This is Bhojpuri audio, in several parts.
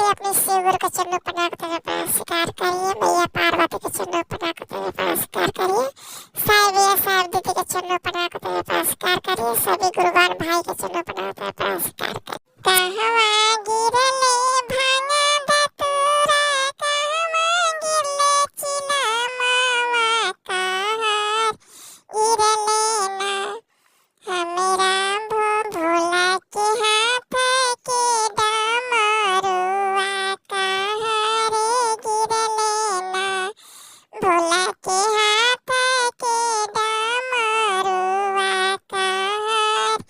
अपनी शिवगुरु का चरणों पर नमस्कार करिए। मैया पार्वती के चरणों पर नमस्कार करिए। साईं भैया साईं दीदी के चरणों पर नमस्कार करिए। सभी गुरुवान भाई के चरणों पर नमस्कार करिए। कहवा गिरले भांगा धतूरा, कहवा गिरले चिलमवा कहर गिरले ना हमेरा भोला के हाथ के डमरुआ कहरे गिरले ना भोला के हाथ के डमरुआ कहर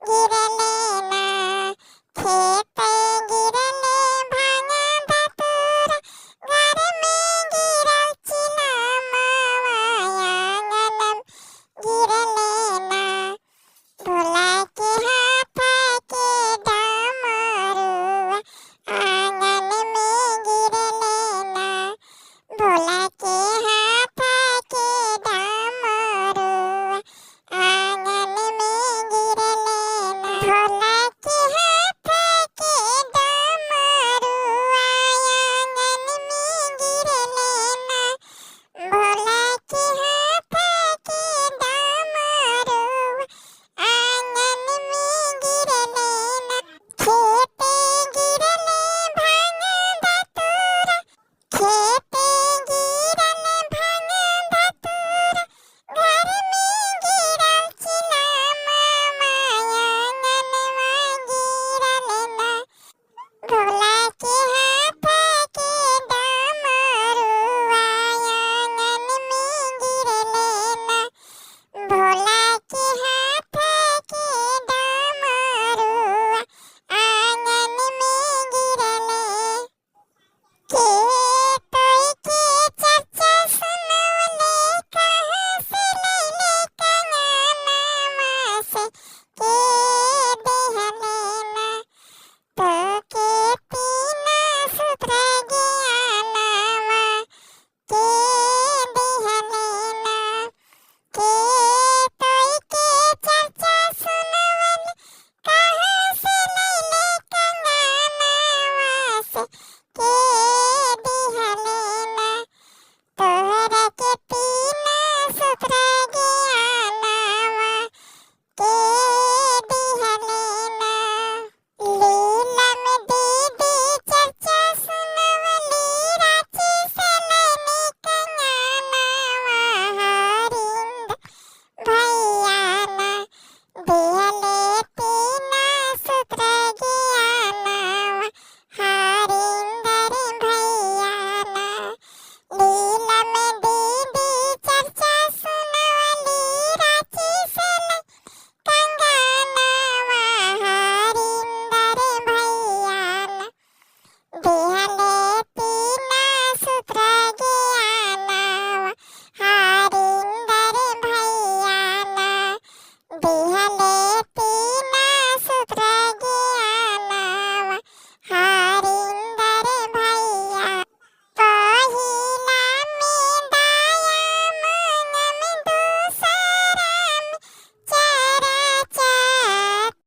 गिरले ना खेत गिरले भांगा धतूरा, घर में गिरल चिलमवा आंगन गिरले ना भोला के हाथ के डमरुआ आंगन में गिरले ना भोला के हाथ के डमरुआ आंगन में गिरले ना भोला के हाथ के डमरुआ आंगन में गिरले ना भोला के हाथ के डमरुआ आंगन में गिरले ना खेते गिरले भांगा धतूरा, खेते गिरले भांगा धतूरा, घर में गिरल चिलमवा आंगन में गिरले ना भोला के हाथ के डमरुआ आंगन में गिरले ना भोला के हाथ के डमरुआ आंगन में गिरले। के तोई के चर्चा सुनवले, कहाँ से लैले कंगनवा से के देहले ना तो के तीन सूत्र ज्ञानवा के देहले ना के तोई के चर्चा सुनवले, कहाँ से लैले कंगनवा से के